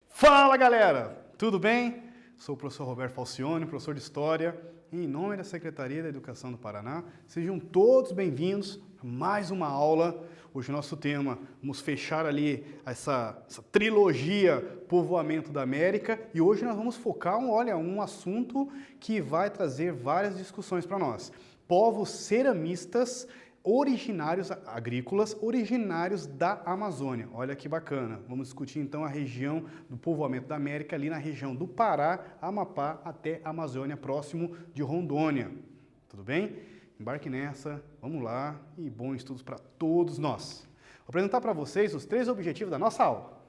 Fala galera, tudo bem? Sou o professor Roberto Falcione, professor de História, e em nome da Secretaria da Educação do Paraná, sejam todos bem-vindos a mais uma aula. Hoje o nosso tema, vamos fechar ali essa trilogia Povoamento da América, e hoje nós vamos focar um assunto que vai trazer várias discussões para nós. Povos ceramistas originários agrícolas, originários da Amazônia. Olha que bacana. Vamos discutir então a região do povoamento da América, ali na região do Pará, Amapá, até a Amazônia, próximo de Rondônia. Tudo bem? Embarque nessa, vamos lá, e bons estudos para todos nós. Vou apresentar para vocês os 3 objetivos da nossa aula.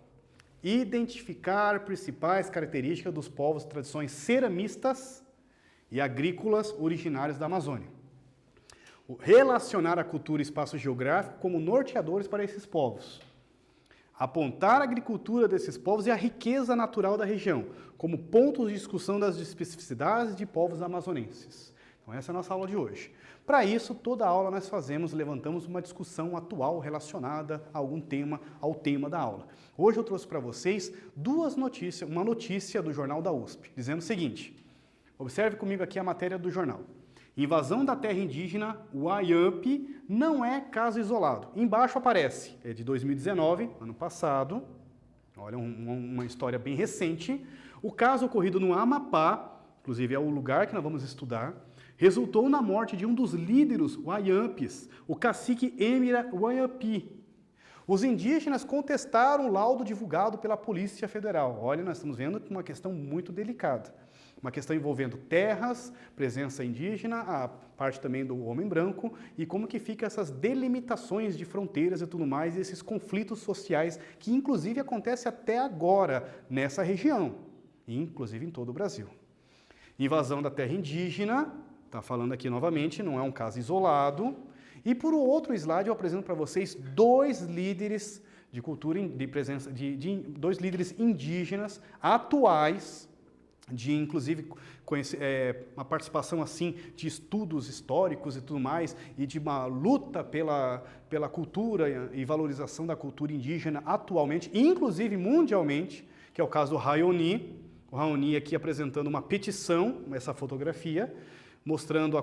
Identificar principais características dos povos de tradições ceramistas e agrícolas originários da Amazônia. Relacionar a cultura e espaço geográfico como norteadores para esses povos. Apontar a agricultura desses povos e a riqueza natural da região, como pontos de discussão das especificidades de povos amazonenses. Então essa é a nossa aula de hoje. Para isso, toda aula nós levantamos uma discussão atual relacionada a algum tema, ao tema da aula. Hoje eu trouxe para vocês uma notícia do jornal da USP, dizendo o seguinte, observe comigo aqui a matéria do jornal. Invasão da terra indígena Wayampi não é caso isolado. Embaixo aparece, é de 2019, ano passado, olha, uma história bem recente. O caso ocorrido no Amapá, inclusive é o lugar que nós vamos estudar, resultou na morte de um dos líderes Wayampis, o cacique Emira Wayampi. Os indígenas contestaram o laudo divulgado pela Polícia Federal. Olha, nós estamos vendo uma questão muito delicada. Uma questão envolvendo terras, presença indígena, a parte também do homem branco e como que fica essas delimitações de fronteiras e tudo mais, e esses conflitos sociais que inclusive acontecem até agora nessa região, inclusive em todo o Brasil. Invasão da terra indígena, está falando aqui novamente, não é um caso isolado. E por outro slide eu apresento para vocês 2 líderes de cultura, dois líderes indígenas atuais, inclusive uma participação assim de estudos históricos e tudo mais, e de uma luta pela cultura e valorização da cultura indígena atualmente, inclusive mundialmente, que é o caso do Raoni. O Raoni aqui apresentando uma petição, essa fotografia, mostrando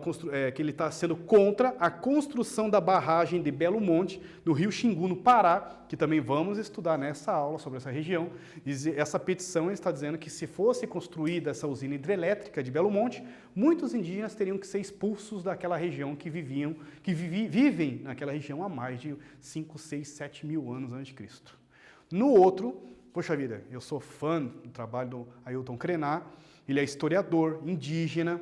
que ele está sendo contra a construção da barragem de Belo Monte, no rio Xingu, no Pará, que também vamos estudar nessa aula sobre essa região. Essa petição está dizendo que se fosse construída essa usina hidrelétrica de Belo Monte, muitos indígenas teriam que ser expulsos daquela região vivem naquela região há mais de 5, 6, 7 mil anos antes de Cristo. No outro, poxa vida, eu sou fã do trabalho do Ailton Krenak, ele é historiador indígena,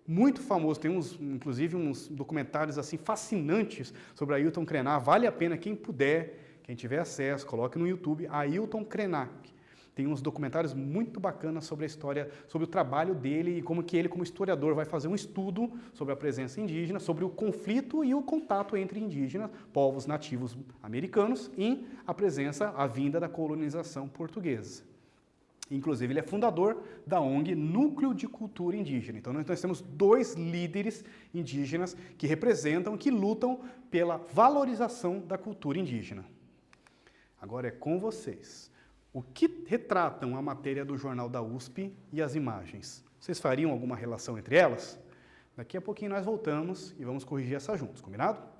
muito famoso, tem inclusive uns documentários assim fascinantes sobre Ailton Krenak. Vale a pena, quem puder, quem tiver acesso, coloque no YouTube Ailton Krenak. Tem uns documentários muito bacanas sobre a história, sobre o trabalho dele e como que ele, como historiador, vai fazer um estudo sobre a presença indígena, sobre o conflito e o contato entre indígenas, povos nativos americanos, e a vinda da colonização portuguesa. Inclusive, ele é fundador da ONG Núcleo de Cultura Indígena. Então, nós temos 2 líderes indígenas que representam, que lutam pela valorização da cultura indígena. Agora é com vocês. O que retratam a matéria do jornal da USP e as imagens? Vocês fariam alguma relação entre elas? Daqui a pouquinho nós voltamos e vamos corrigir essa juntos, combinado?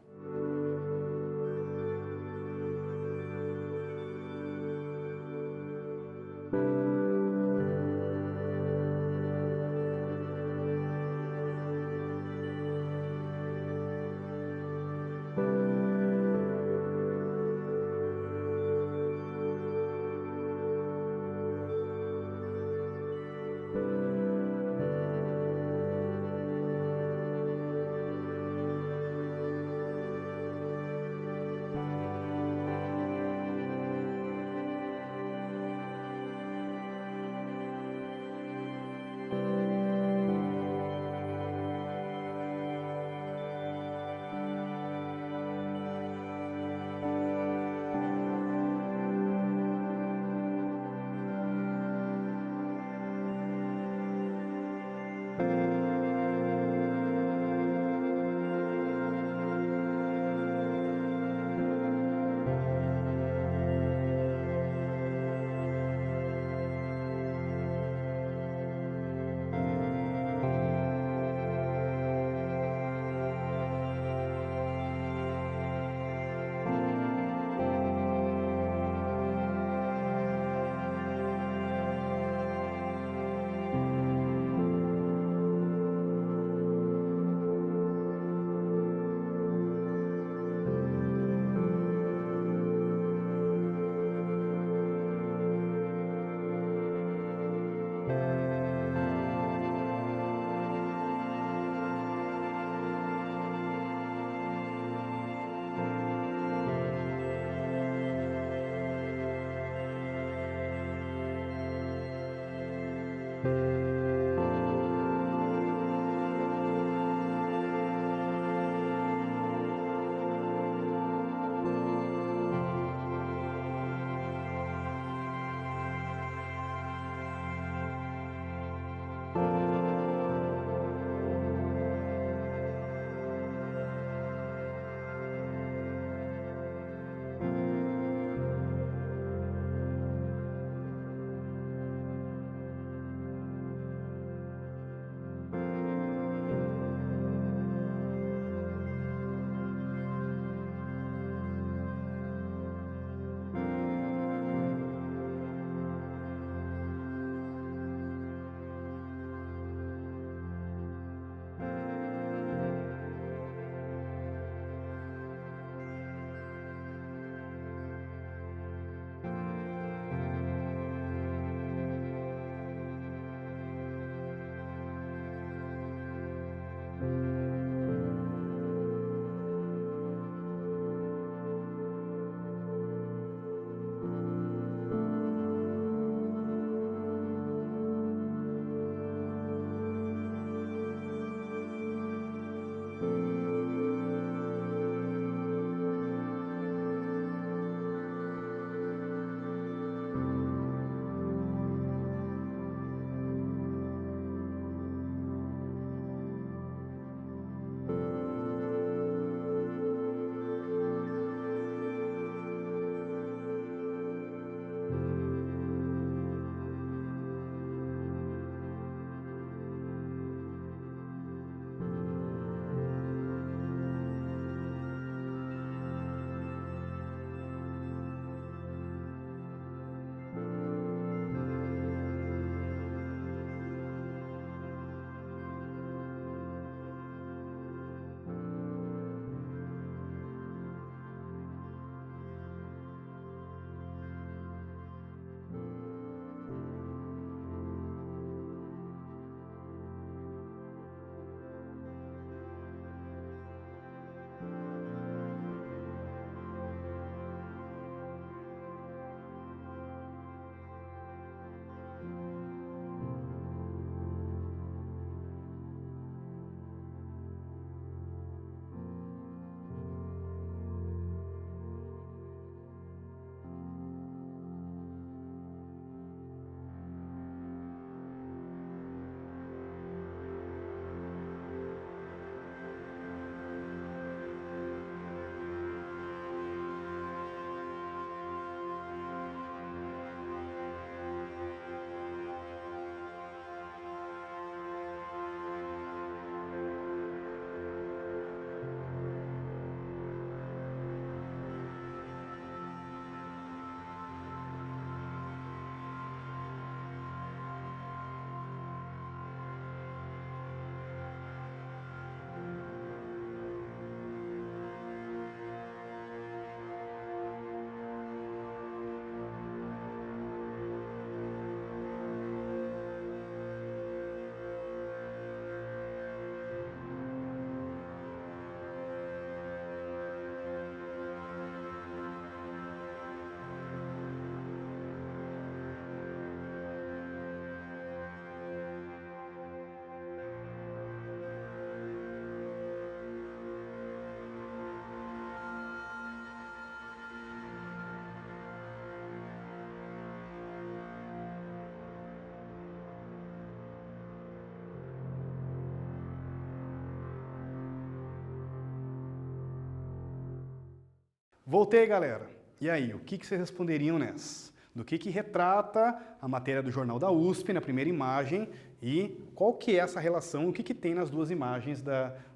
Voltei, galera. E aí, o que vocês responderiam nessa? Do que retrata a matéria do Jornal da USP na primeira imagem e qual que é essa relação, o que tem nas duas imagens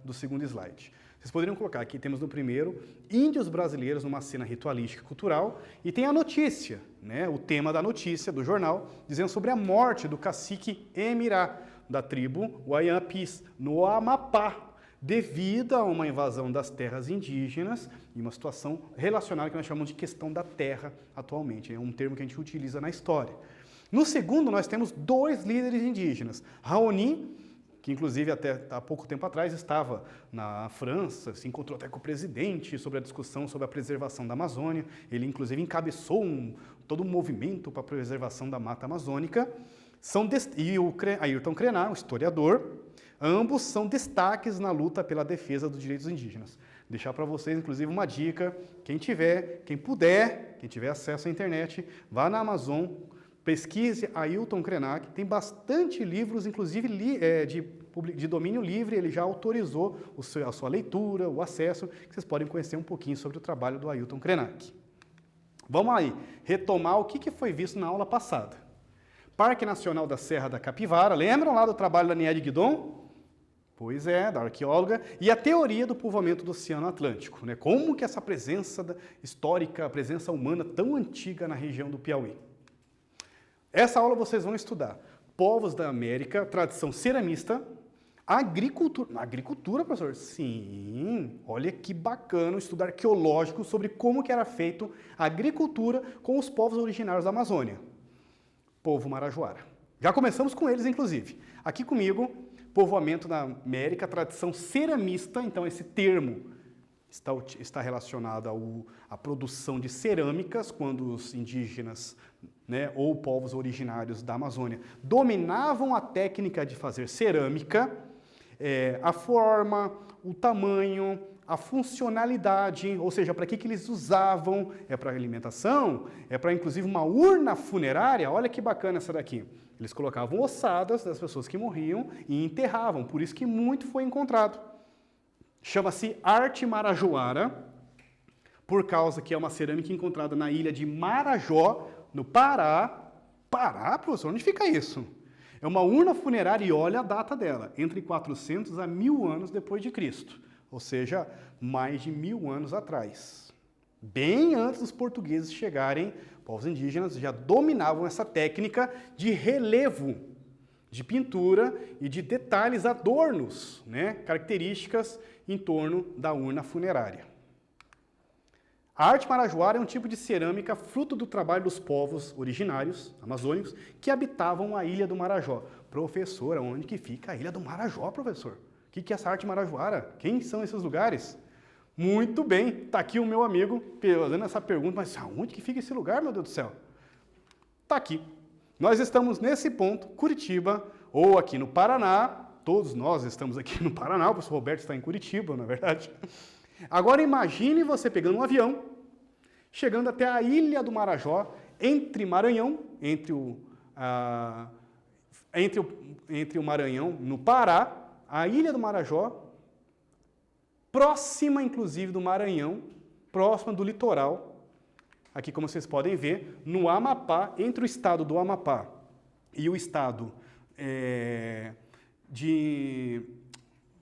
do segundo slide. Vocês poderiam colocar aqui, temos no primeiro, índios brasileiros numa cena ritualística e cultural, e tem a notícia, né, o tema da notícia do jornal, dizendo sobre a morte do cacique Emirá, da tribo Wayapis, no Amapá, devido a uma invasão das terras indígenas e uma situação relacionada que nós chamamos de questão da terra atualmente. É um termo que a gente utiliza na história. No segundo, nós temos dois líderes indígenas. Raoni, que inclusive até há pouco tempo atrás estava na França, se encontrou até com o presidente sobre a discussão sobre a preservação da Amazônia. Ele inclusive encabeçou todo um movimento para a preservação da mata amazônica. E o Ayrton Krenar, o historiador, ambos são destaques na luta pela defesa dos direitos indígenas. Deixar para vocês, inclusive, uma dica, quem puder, quem tiver acesso à internet, vá na Amazon, pesquise Ayrton Krenar, que tem bastante livros, inclusive de domínio livre, ele já autorizou a sua leitura, o acesso, que vocês podem conhecer um pouquinho sobre o trabalho do Ayrton Krenak. Vamos aí, retomar o que foi visto na aula passada. Parque Nacional da Serra da Capivara, lembram lá do trabalho da Niede Guidon? Pois é, da arqueóloga, e a teoria do povoamento do Oceano Atlântico, né? Como que essa presença histórica, a presença humana tão antiga na região do Piauí. Essa aula vocês vão estudar povos da América, tradição ceramista, agricultura. Agricultura, professor? Sim, olha que bacana o estudo arqueológico sobre como que era feito a agricultura com os povos originários da Amazônia. Povo Marajoara. Já começamos com eles, inclusive. Aqui comigo, povoamento da América, tradição ceramista, então esse termo está relacionado à produção de cerâmicas, quando os indígenas, né, ou povos originários da Amazônia dominavam a técnica de fazer cerâmica, a forma, o tamanho, a funcionalidade, ou seja, para que eles usavam, é para alimentação, é para inclusive uma urna funerária, olha que bacana essa daqui. Eles colocavam ossadas das pessoas que morriam e enterravam, por isso que muito foi encontrado. Chama-se arte marajoara, por causa que é uma cerâmica encontrada na ilha de Marajó, no Pará. Pará, professor, onde fica isso? É uma urna funerária e olha a data dela, entre 400 a 1000 anos depois de Cristo. Ou seja, mais de 1000 anos atrás. Bem antes dos portugueses chegarem, povos indígenas já dominavam essa técnica de relevo, de pintura e de detalhes, adornos, né, características em torno da urna funerária. A arte marajoara é um tipo de cerâmica fruto do trabalho dos povos originários, amazônicos, que habitavam a ilha do Marajó. Professor, onde que fica a ilha do Marajó, professor? O que é essa arte marajoara? Quem são esses lugares? Muito bem, está aqui o meu amigo fazendo essa pergunta, mas aonde que fica esse lugar, meu Deus do céu? Está aqui. Nós estamos nesse ponto, Curitiba, ou aqui no Paraná, todos nós estamos aqui no Paraná, o professor Roberto está em Curitiba, na verdade. Agora imagine você pegando um avião, chegando até a Ilha do Marajó, entre Maranhão, entre o Maranhão, no Pará, a Ilha do Marajó, próxima, inclusive, do Maranhão, próxima do litoral, aqui como vocês podem ver, no Amapá, entre o estado do Amapá e o estado de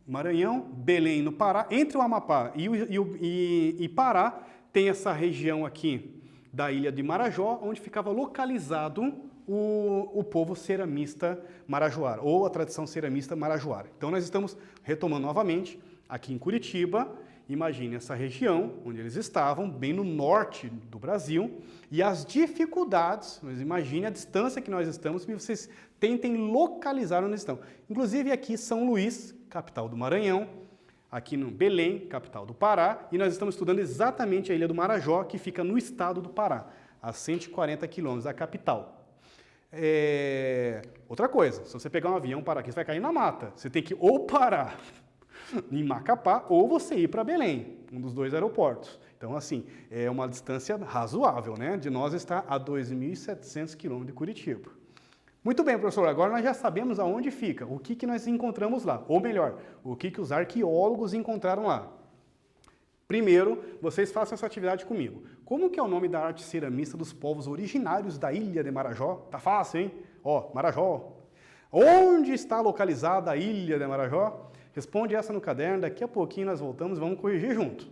Maranhão, Belém, no Pará, entre o Amapá e Pará, tem essa região aqui da Ilha de Marajó, onde ficava localizado o povo ceramista marajoara, ou a tradição ceramista marajoara. Então, nós estamos retomando novamente, aqui em Curitiba, imagine essa região onde eles estavam, bem no norte do Brasil, e as dificuldades, mas imagine a distância que nós estamos, e vocês tentem localizar onde estão. Inclusive aqui São Luís, capital do Maranhão, aqui no Belém, capital do Pará, e nós estamos estudando exatamente a Ilha do Marajó, que fica no estado do Pará, a 140 quilômetros da capital. Outra coisa, se você pegar um avião parar aqui, você vai cair na mata. Você tem que ou parar em Macapá ou você ir para Belém, um dos dois aeroportos. Então, assim, é uma distância razoável, né? De nós está a 2.700 quilômetros de Curitiba. Muito bem, professor, agora nós já sabemos aonde fica, o que nós encontramos lá, ou melhor, o que os arqueólogos encontraram lá. Primeiro, vocês façam essa atividade comigo. Como que é o nome da arte ceramista dos povos originários da ilha de Marajó? Tá fácil, hein? Ó, Marajó. Onde está localizada a ilha de Marajó? Responde essa no caderno, daqui a pouquinho nós voltamos e vamos corrigir junto.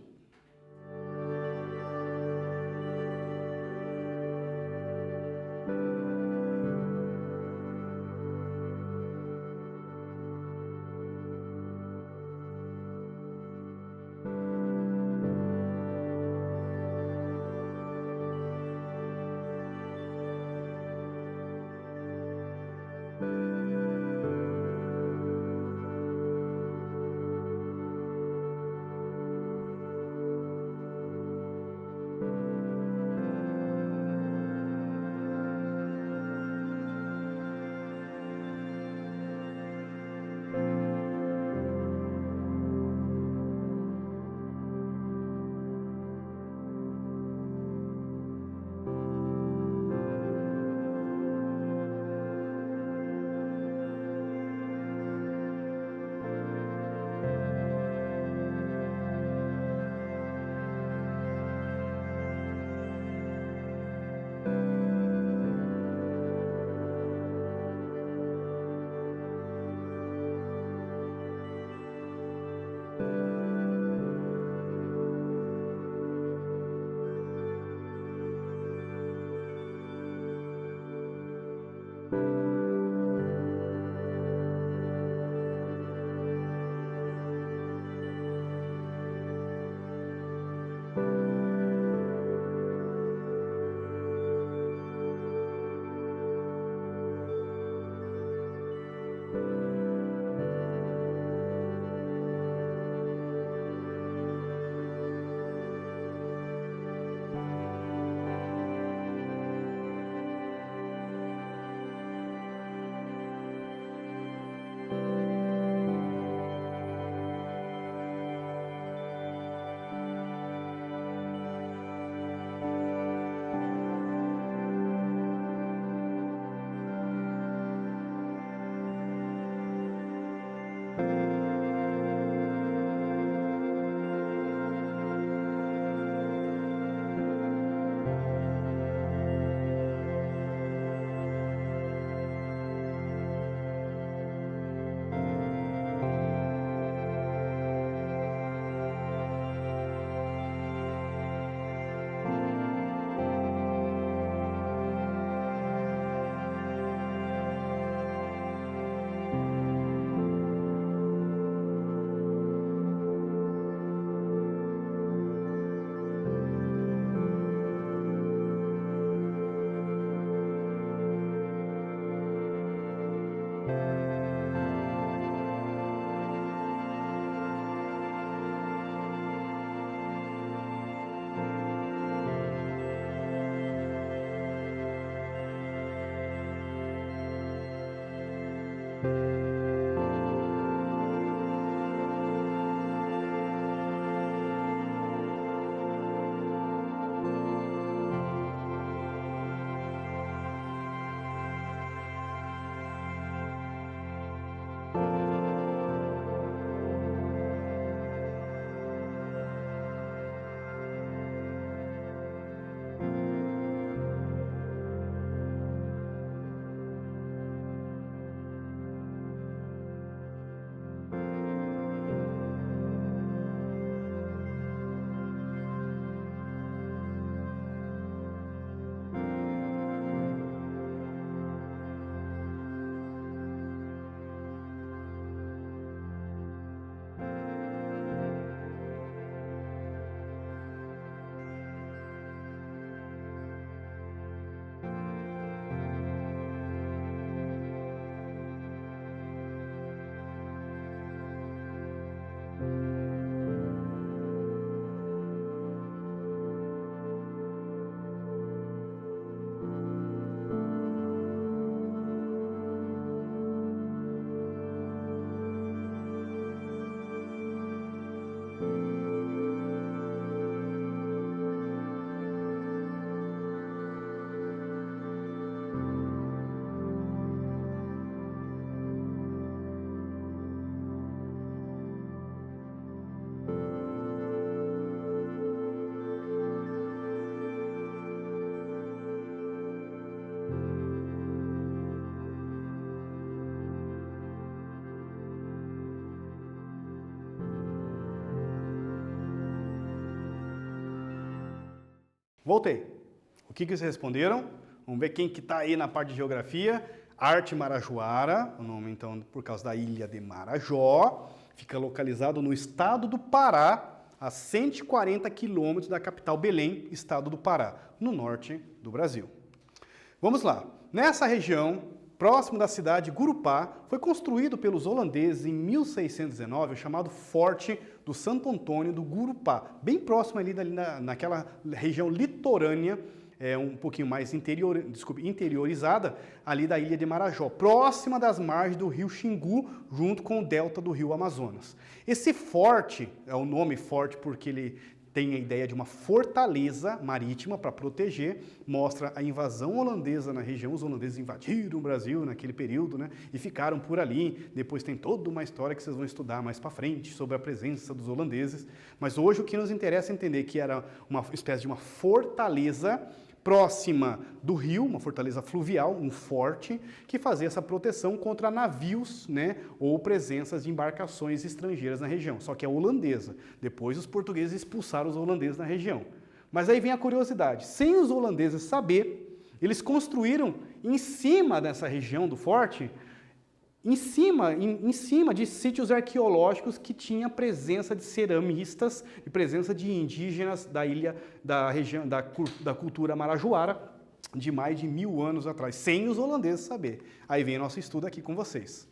Voltei. O que vocês responderam? Vamos ver quem que está aí na parte de geografia. Arte Marajoara, o nome então por causa da ilha de Marajó, fica localizado no estado do Pará, a 140 quilômetros da capital Belém, estado do Pará, no norte do Brasil. Vamos lá. Nessa região, próximo da cidade de Gurupá, foi construído pelos holandeses em 1619 o chamado Forte do Santo Antônio do Gurupá, bem próximo ali naquela região litorânea, um pouquinho mais interiorizada, ali da ilha de Marajó, próxima das margens do rio Xingu, junto com o delta do rio Amazonas. Esse forte, é o nome forte porque ele tem a ideia de uma fortaleza marítima para proteger, mostra a invasão holandesa na região. Os holandeses invadiram o Brasil naquele período, né, e ficaram por ali. Depois tem toda uma história que vocês vão estudar mais para frente sobre a presença dos holandeses. Mas hoje o que nos interessa é entender que era uma espécie de uma fortaleza próxima do rio, uma fortaleza fluvial, um forte, que fazia essa proteção contra navios, né, ou presenças de embarcações estrangeiras na região, só que é holandesa. Depois os portugueses expulsaram os holandeses na região. Mas aí vem a curiosidade, sem os holandeses saber, eles construíram em cima dessa região do forte, em cima de sítios arqueológicos que tinha presença de ceramistas e presença de indígenas da ilha, da região, da cultura marajoara, de mais de 1000 anos atrás, sem os holandeses saber. Aí vem nosso estudo aqui com vocês.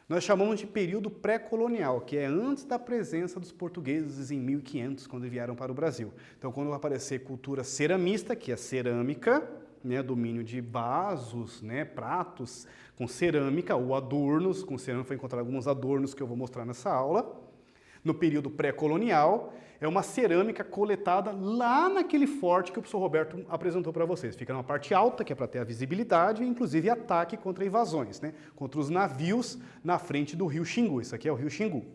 Nós chamamos de período pré-colonial, que é antes da presença dos portugueses em 1500, quando vieram para o Brasil. Então, quando vai aparecer cultura ceramista, que é cerâmica, né, domínio de vasos, né, pratos com cerâmica ou adornos, com cerâmica foi encontrar alguns adornos que eu vou mostrar nessa aula. No período pré-colonial, é uma cerâmica coletada lá naquele forte que o professor Roberto apresentou para vocês. Fica numa parte alta, que é para ter a visibilidade, e inclusive ataque contra invasões, né, contra os navios na frente do rio Xingu. Isso aqui é o rio Xingu.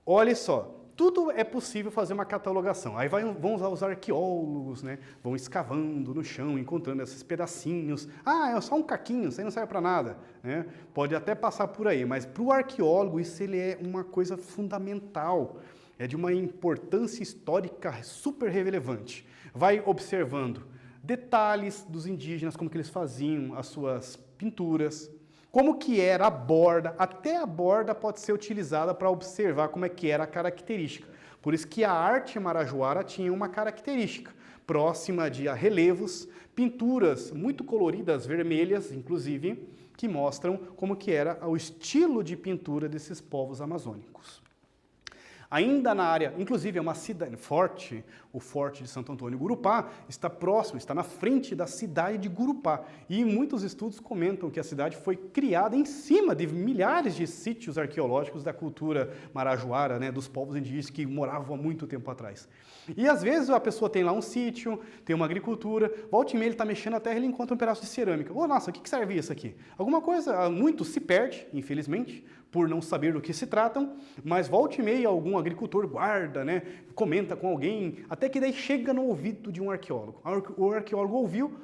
Olha só. Tudo é possível fazer uma catalogação. Aí vão os arqueólogos, né? Vão escavando no chão, encontrando esses pedacinhos. Ah, é só um caquinho, isso aí não serve para nada, né? Pode até passar por aí, mas para o arqueólogo isso ele é uma coisa fundamental. É de uma importância histórica super relevante. Vai observando detalhes dos indígenas, como que eles faziam as suas pinturas, como que era a borda, até a borda pode ser utilizada para observar como é que era a característica. Por isso que a arte marajoara tinha uma característica, próxima de relevos, pinturas muito coloridas, vermelhas, inclusive, que mostram como que era o estilo de pintura desses povos amazônicos. Ainda na área, inclusive é uma cidade forte, o Forte de Santo Antônio Gurupá está próximo, está na frente da cidade de Gurupá. E muitos estudos comentam que a cidade foi criada em cima de milhares de sítios arqueológicos da cultura marajoara, né, dos povos indígenas que moravam há muito tempo atrás. E às vezes a pessoa tem lá um sítio, tem uma agricultura, volta e meia ele está mexendo na terra e ele encontra um pedaço de cerâmica. Oh, nossa, o que serve isso aqui? Alguma coisa, muito se perde, infelizmente, por não saber do que se tratam, mas volta e meia algum agricultor guarda, né, comenta com alguém, até que daí chega no ouvido de um arqueólogo. O arqueólogo ouviu,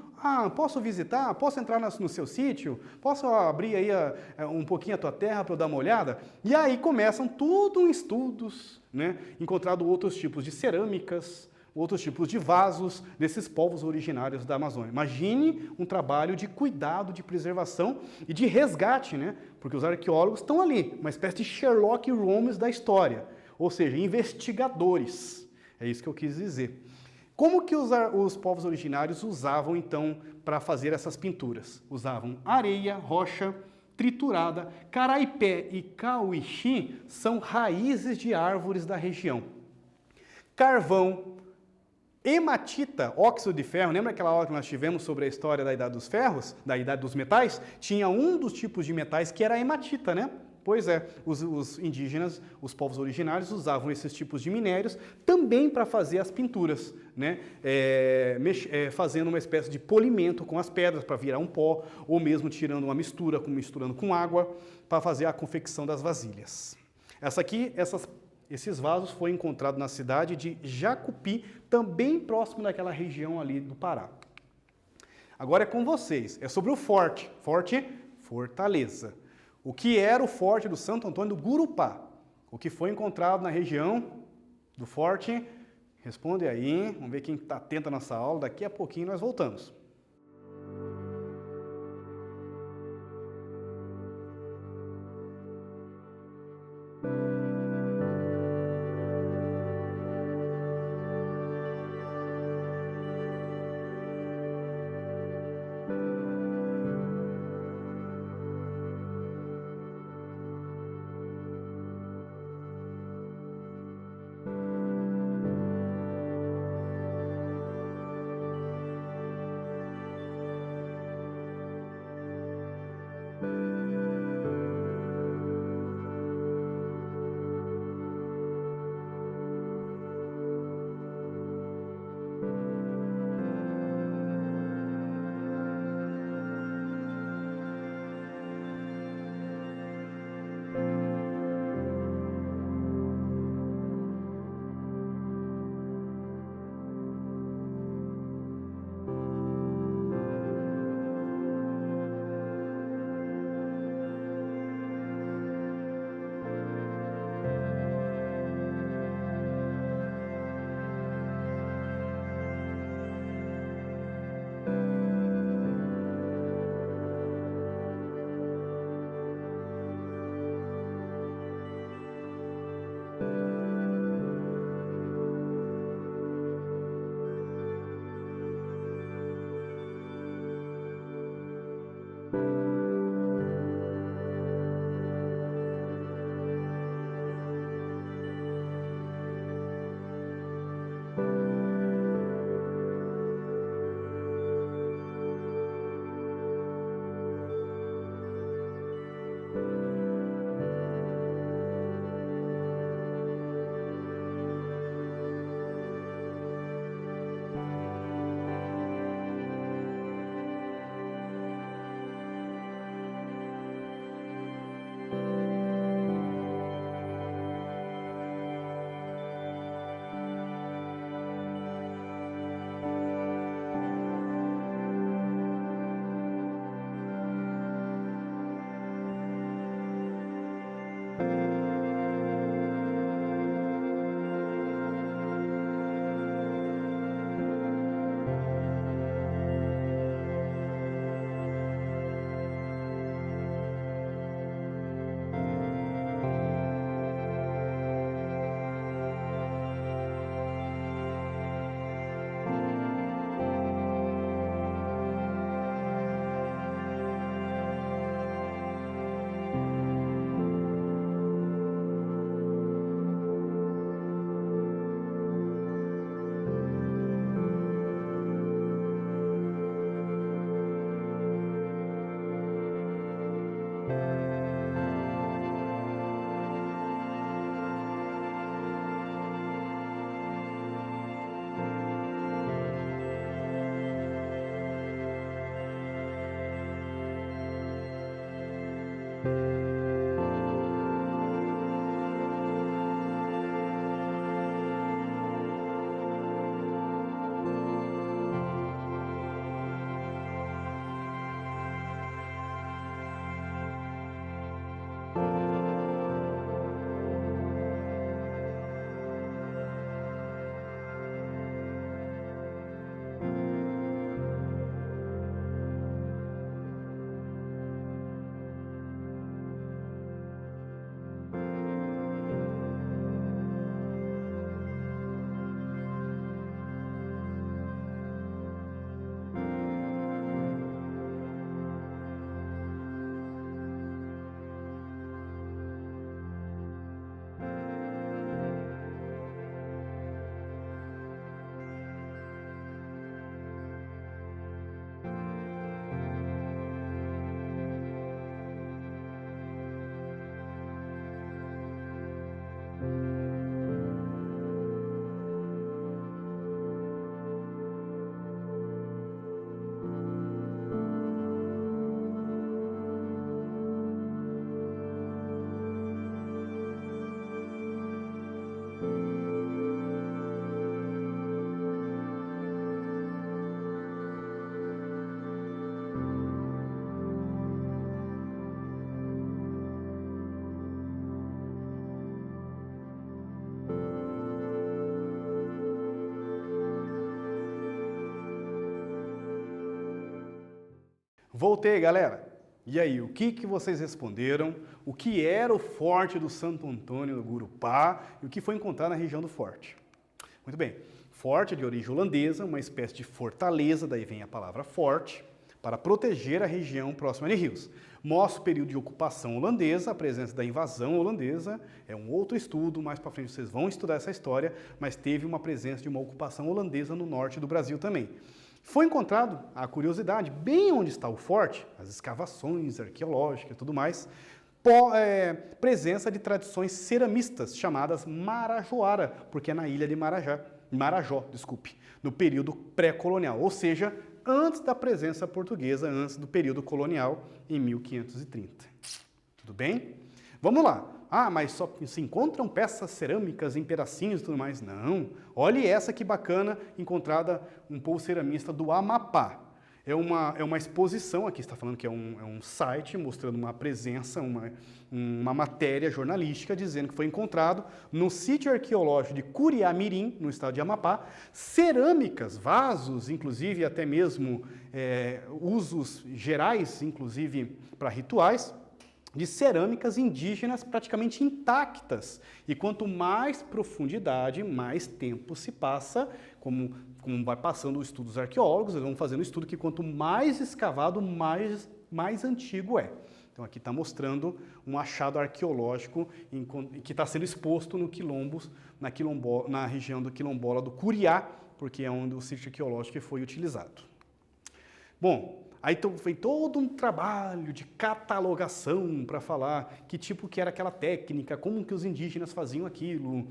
posso visitar? Posso entrar no seu sítio? Posso abrir aí um pouquinho a tua terra para eu dar uma olhada? E aí começam tudo em estudos, né, encontrado outros tipos de cerâmicas, outros tipos de vasos desses povos originários da Amazônia. Imagine um trabalho de cuidado, de preservação e de resgate, né? Porque os arqueólogos estão ali, uma espécie de Sherlock Holmes da história, ou seja, investigadores. É isso que eu quis dizer. Como que os povos originários usavam, então, para fazer essas pinturas? Usavam areia, rocha triturada. Caraipé e cauixi são raízes de árvores da região. Carvão, hematita, óxido de ferro, lembra aquela aula que nós tivemos sobre a história da Idade dos Ferros, da Idade dos Metais? Tinha um dos tipos de metais que era a hematita, né? Pois é, os indígenas, os povos originários usavam esses tipos de minérios também para fazer as pinturas, né? Fazendo uma espécie de polimento com as pedras para virar um pó, ou mesmo tirando uma mistura, misturando com água, para fazer a confecção das vasilhas. Esses vasos foram encontrados na cidade de Jacupi, também próximo daquela região ali do Pará. Agora é com vocês, é sobre o forte, fortaleza. O que era o forte do Santo Antônio do Gurupá? O que foi encontrado na região do forte, Responde aí, vamos ver quem está atento à nossa aula. Daqui a pouquinho nós voltamos. Voltei, galera. E aí, o que vocês responderam? O que era o Forte do Santo Antônio do Gurupá e o que foi encontrado na região do Forte? Muito bem. Forte é de origem holandesa, uma espécie de fortaleza, daí vem a palavra forte, para proteger a região próxima de rios. Mostra o período de ocupação holandesa, a presença da invasão holandesa, é um outro estudo, mais para frente vocês vão estudar essa história, mas teve uma presença de uma ocupação holandesa no norte do Brasil também. Foi encontrado, a curiosidade, bem onde está o forte, as escavações arqueológicas e tudo mais, presença de tradições ceramistas chamadas Marajoara, porque é na ilha de Marajó, no período pré-colonial, ou seja, antes da presença portuguesa, antes do período colonial, em 1530. Tudo bem? Vamos lá. Ah, mas só se encontram peças cerâmicas em pedacinhos e tudo mais? Não. Olhe essa que bacana, encontrada um povo ceramista do Amapá. É uma exposição, aqui está falando que é um site mostrando uma presença, uma matéria jornalística dizendo que foi encontrado no sítio arqueológico de Curiamirim, no estado de Amapá, cerâmicas, vasos, inclusive até mesmo usos gerais, inclusive para rituais, de cerâmicas indígenas praticamente intactas. E quanto mais profundidade, mais tempo se passa, como vai passando os estudos arqueólogos, eles vão fazendo um estudo que quanto mais escavado, mais antigo é. Então aqui está mostrando um achado arqueológico que está sendo exposto no quilombos, na região do quilombola do Curiá, porque é onde o sítio arqueológico foi utilizado. Bom, aí foi todo um trabalho de catalogação para falar que tipo que era aquela técnica, como que os indígenas faziam aquilo,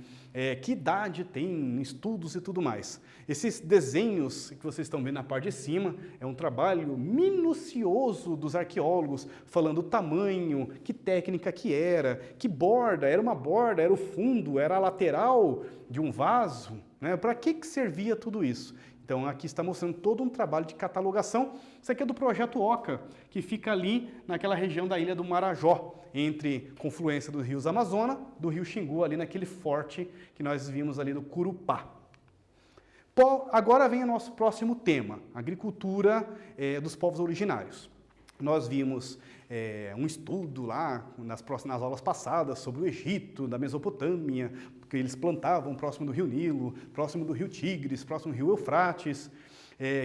que idade tem, estudos e tudo mais. Esses desenhos que vocês estão vendo na parte de cima é um trabalho minucioso dos arqueólogos, falando o tamanho, que técnica que era borda, era uma borda, era o fundo, era a lateral de um vaso, né? Para que servia tudo isso? Então, aqui está mostrando todo um trabalho de catalogação. Isso aqui é do Projeto Oca, que fica ali naquela região da ilha do Marajó, entre confluência dos rios Amazonas, do rio Xingu, ali naquele forte que nós vimos ali do Curupá. Agora vem o nosso próximo tema, agricultura dos povos originários. Nós vimos um estudo lá nas aulas passadas sobre o Egito, da Mesopotâmia, que eles plantavam próximo do rio Nilo, próximo do rio Tigres, próximo do rio Eufrates,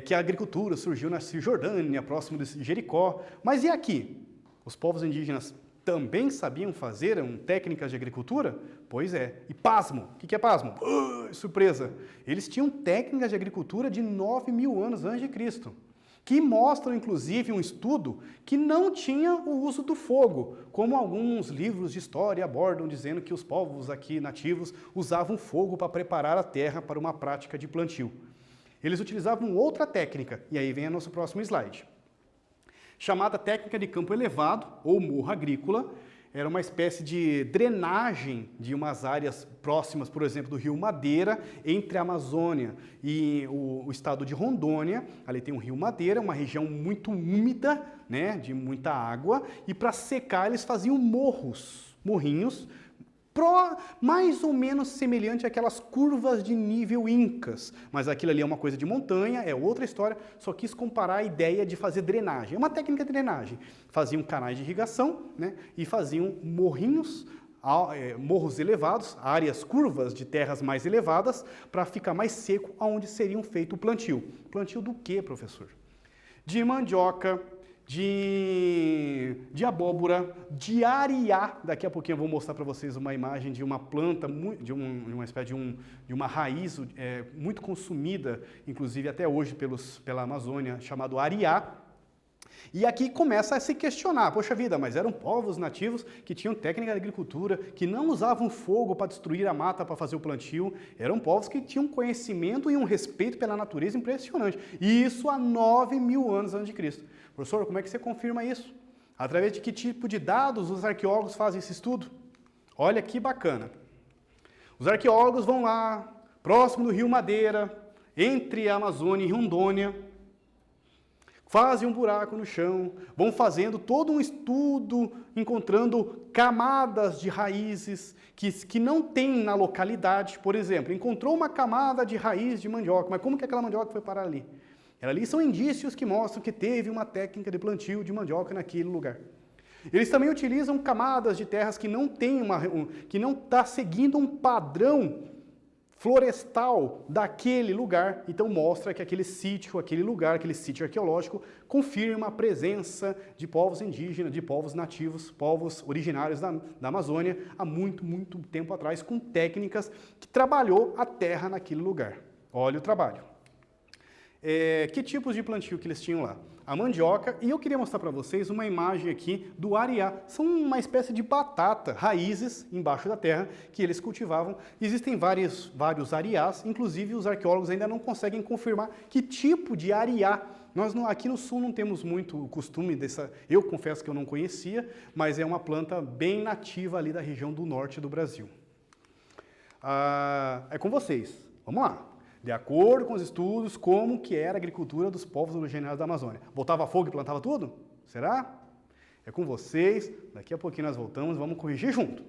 que a agricultura surgiu na Cisjordânia, próximo de Jericó. Mas e aqui? Os povos indígenas também sabiam fazer técnicas de agricultura? Pois é. E pasmo. O que é pasmo? Surpresa! Eles tinham técnicas de agricultura de 9.000 anos antes de Cristo, que mostram, inclusive, um estudo que não tinha o uso do fogo, como alguns livros de história abordam, dizendo que os povos aqui nativos usavam fogo para preparar a terra para uma prática de plantio. Eles utilizavam outra técnica, e aí vem o nosso próximo slide, chamada técnica de campo elevado, ou morro agrícola. Era uma espécie de drenagem de umas áreas próximas, por exemplo, do rio Madeira, entre a Amazônia e o estado de Rondônia. Ali tem o rio Madeira, uma região muito úmida, né, de muita água, e para secar eles faziam morrinhos, mais ou menos semelhante àquelas curvas de nível incas, mas aquilo ali é uma coisa de montanha, é outra história, só quis comparar a ideia de fazer drenagem, é uma técnica de drenagem. Faziam canais de irrigação, né, e faziam morros elevados, áreas curvas de terras mais elevadas, para ficar mais seco, aonde seriam feito o plantio. Plantio do quê, professor? De mandioca, de abóbora, de ariá. Daqui a pouquinho eu vou mostrar para vocês uma imagem de uma planta, de uma espécie de uma raiz muito consumida, inclusive até hoje pela Amazônia, chamado ariá. E aqui começa a se questionar, poxa vida, mas eram povos nativos que tinham técnica de agricultura, que não usavam fogo para destruir a mata para fazer o plantio, eram povos que tinham conhecimento e um respeito pela natureza impressionante. E isso há 9.000 anos antes de Cristo. Professor, como é que você confirma isso? Através de que tipo de dados os arqueólogos fazem esse estudo? Olha que bacana. Os arqueólogos vão lá, próximo do rio Madeira, entre a Amazônia e Rondônia, fazem um buraco no chão, vão fazendo todo um estudo, encontrando camadas de raízes que não tem na localidade. Por exemplo, encontrou uma camada de raiz de mandioca, mas como que aquela mandioca foi parar ali? Ali são indícios que mostram que teve uma técnica de plantio de mandioca naquele lugar. Eles também utilizam camadas de terras que não tem que não está seguindo um padrão florestal daquele lugar, então mostra que aquele sítio arqueológico, confirma a presença de povos indígenas, de povos nativos, povos originários da Amazônia, há muito, muito tempo atrás, com técnicas que trabalhou a terra naquele lugar. Olha o trabalho. Que tipos de plantio que eles tinham lá? A mandioca, e eu queria mostrar para vocês uma imagem aqui do ariá. São uma espécie de batata, raízes embaixo da terra que eles cultivavam. Existem vários ariás, inclusive os arqueólogos ainda não conseguem confirmar que tipo de ariá. Nós aqui no sul não temos muito costume dessa, eu confesso que eu não conhecia, mas é uma planta bem nativa ali da região do norte do Brasil. É com vocês, vamos lá. De acordo com os estudos, como que era a agricultura dos povos originários da Amazônia? Botava fogo e plantava tudo? Será? É com vocês, daqui a pouquinho nós voltamos, vamos corrigir junto.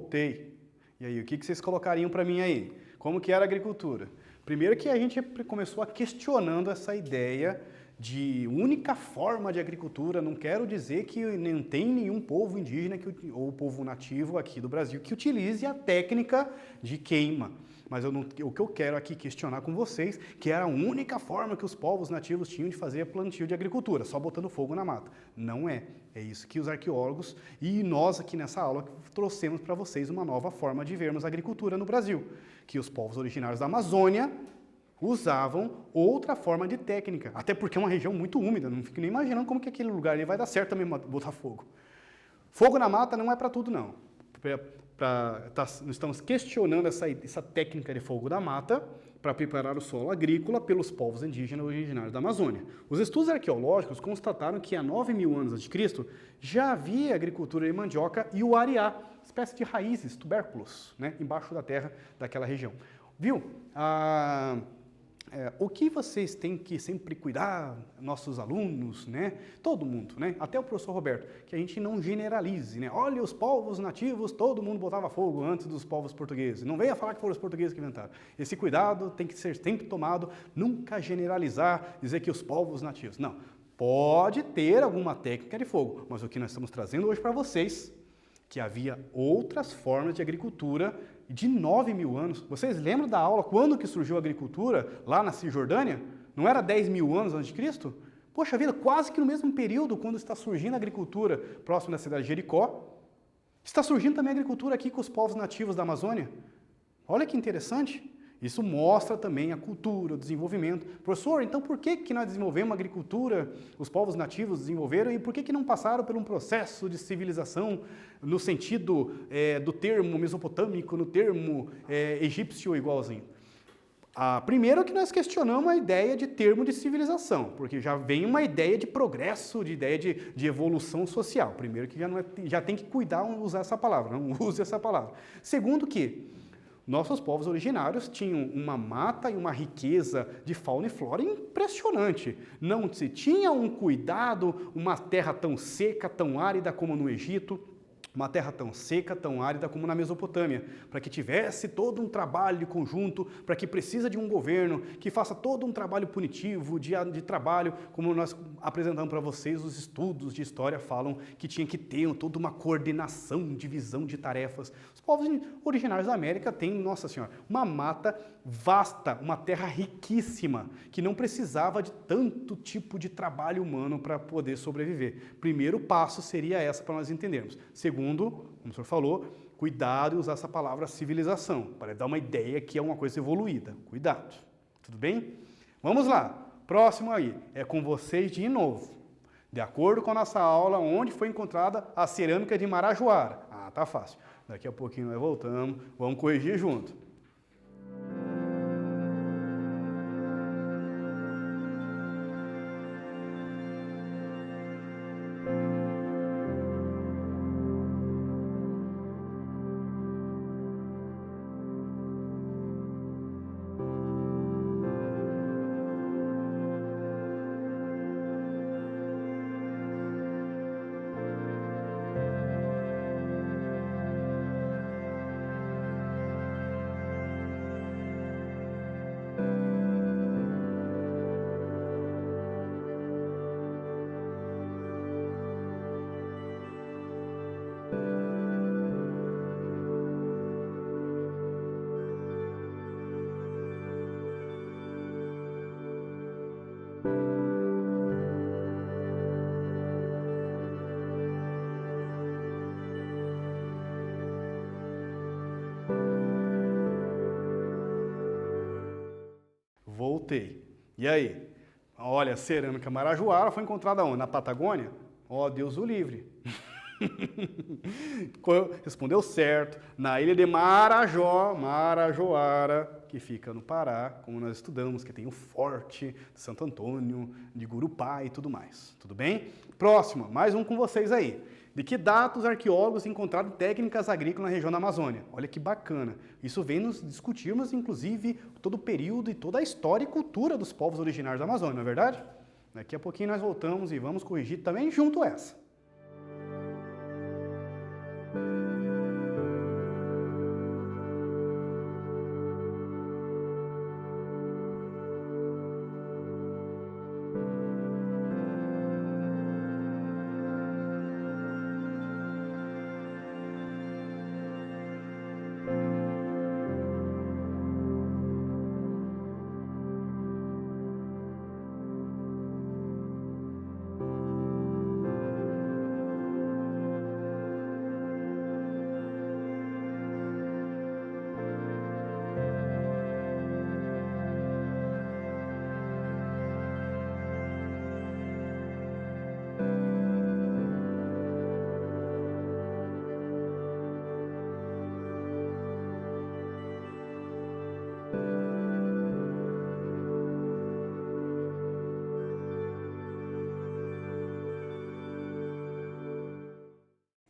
Voltei. E aí, o que vocês colocariam para mim aí? Como que era a agricultura? Primeiro que a gente começou a questionando essa ideia de única forma de agricultura. Não quero dizer que não tem nenhum povo indígena ou povo nativo aqui do Brasil que utilize a técnica de queima. Mas o que eu quero aqui questionar com vocês, que era a única forma que os povos nativos tinham de fazer plantio de agricultura, só botando fogo na mata. Não é. É isso que os arqueólogos e nós aqui nessa aula trouxemos para vocês uma nova forma de vermos a agricultura no Brasil, que os povos originários da Amazônia usavam outra forma de técnica, até porque é uma região muito úmida, não fico nem imaginando como que aquele lugar ali vai dar certo também botar fogo. Fogo na mata não é para tudo, não. Nós estamos questionando essa técnica de fogo da mata para preparar o solo agrícola pelos povos indígenas originários da Amazônia. Os estudos arqueológicos constataram que há 9.000 anos a.C. já havia agricultura de mandioca e o ariá, espécie de raízes, tubérculos, né, embaixo da terra daquela região. Viu? O que vocês têm que sempre cuidar, nossos alunos, né? Todo mundo, né? Até o professor Roberto, que a gente não generalize, né? Olha, os povos nativos, todo mundo botava fogo antes dos povos portugueses. Não venha falar que foram os portugueses que inventaram. Esse cuidado tem que ser sempre tomado, nunca generalizar, dizer que os povos nativos. Não, pode ter alguma técnica de fogo, mas o que nós estamos trazendo hoje para vocês, que havia outras formas de agricultura de 9.000 anos. Vocês lembram da aula quando que surgiu a agricultura lá na Cisjordânia? Não era 10.000 anos antes de Cristo? Poxa vida, quase que no mesmo período, quando está surgindo a agricultura próximo da cidade de Jericó, está surgindo também a agricultura aqui com os povos nativos da Amazônia. Olha que interessante. Isso mostra também a cultura, o desenvolvimento. Professor, então por que nós desenvolvemos a agricultura, os povos nativos desenvolveram, e por que não passaram por um processo de civilização no sentido do termo mesopotâmico, no termo egípcio igualzinho? Primeiro que nós questionamos a ideia de termo de civilização, porque já vem uma ideia de progresso, de ideia de evolução social. Primeiro que já tem que cuidar usar essa palavra, não use essa palavra. Segundo que nossos povos originários tinham uma mata e uma riqueza de fauna e flora impressionante. Não se tinha um cuidado, uma terra tão seca, tão árida como no Egito, uma terra tão seca, tão árida como na Mesopotâmia, para que tivesse todo um trabalho conjunto, para que precisa de um governo que faça todo um trabalho punitivo, de trabalho, como nós apresentamos para vocês, os estudos de história falam que tinha que ter toda uma coordenação, divisão de tarefas. Os povos originários da América têm, nossa senhora, uma mata vasta, uma terra riquíssima, que não precisava de tanto tipo de trabalho humano para poder sobreviver. Primeiro passo seria essa para nós entendermos. Segundo, como o senhor falou, cuidado em usar essa palavra civilização, para dar uma ideia que é uma coisa evoluída. Cuidado. Tudo bem? Vamos lá. Próximo aí, é com vocês de novo. De acordo com a nossa aula, onde foi encontrada a cerâmica de Marajoara? Tá fácil. Daqui a pouquinho nós voltamos, vamos corrigir junto. Voltei. E aí? Olha, a cerâmica Marajoara foi encontrada onde? Na Patagônia? Ó, Deus o livre. Respondeu certo. Na ilha de Marajoara, que fica no Pará, como nós estudamos, que tem o Forte de Santo Antônio, de Gurupá e tudo mais. Tudo bem? Próximo, mais um com vocês aí. De que data os arqueólogos encontraram técnicas agrícolas na região da Amazônia? Olha que bacana. Isso vem nos discutirmos, inclusive, todo o período e toda a história e cultura dos povos originários da Amazônia, não é verdade? Daqui a pouquinho nós voltamos e vamos corrigir também junto essa.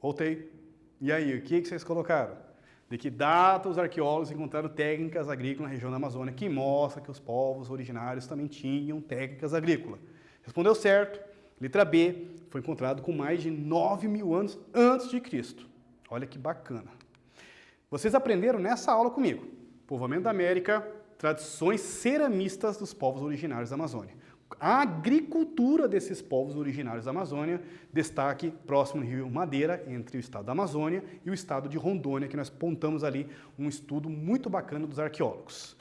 Voltei. E aí, o que vocês colocaram? De que data os arqueólogos encontraram técnicas agrícolas na região da Amazônia que mostra que os povos originários também tinham técnicas agrícolas? Respondeu certo. Letra B, foi encontrado com mais de 9.000 anos antes de Cristo. Olha que bacana. Vocês aprenderam nessa aula comigo. Povoamento da América, tradições ceramistas dos povos originários da Amazônia. A agricultura desses povos originários da Amazônia, destaque próximo do Rio Madeira, entre o estado da Amazônia e o estado de Rondônia, que nós apontamos ali um estudo muito bacana dos arqueólogos.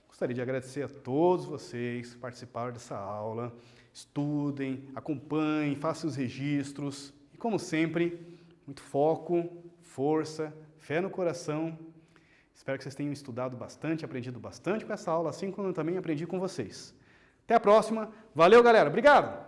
Gostaria de agradecer a todos vocês que participaram dessa aula. Estudem, acompanhem, façam os registros e, como sempre, muito foco, força, fé no coração. Espero que vocês tenham estudado bastante, aprendido bastante com essa aula, assim como eu também aprendi com vocês. Até a próxima. Valeu, galera. Obrigado!